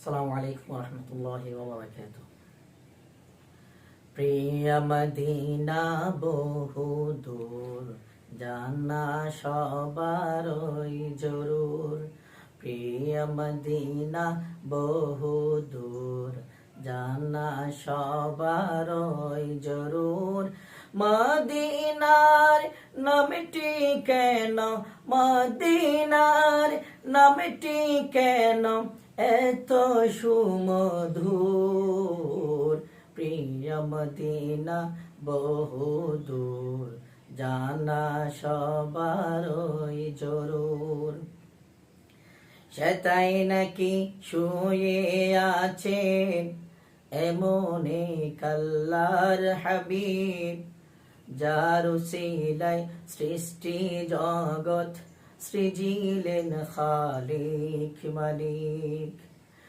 আসসালামু আলাইকুম ওয়া রাহমাতুল্লাহি ওয়া বারাকাতুহু। প্রিয় মদিনা বহুদূর, জানা সবারই জরুর। প্রিয় মদিনা বহুদূর, জানা সবারই জরুর। মদিনার নামটি কেন, মদিনার নামটি কেন এত সুমধুর। প্রিয় মদিনা বহুদূর, জানা সবারই জরুর। সেটাই নাকি শুয়ে আছে এমন এক আল্লাহর হাবিব, যার উসিলায় সৃষ্টি জগৎ সৃজিলেন খালিক মালিক।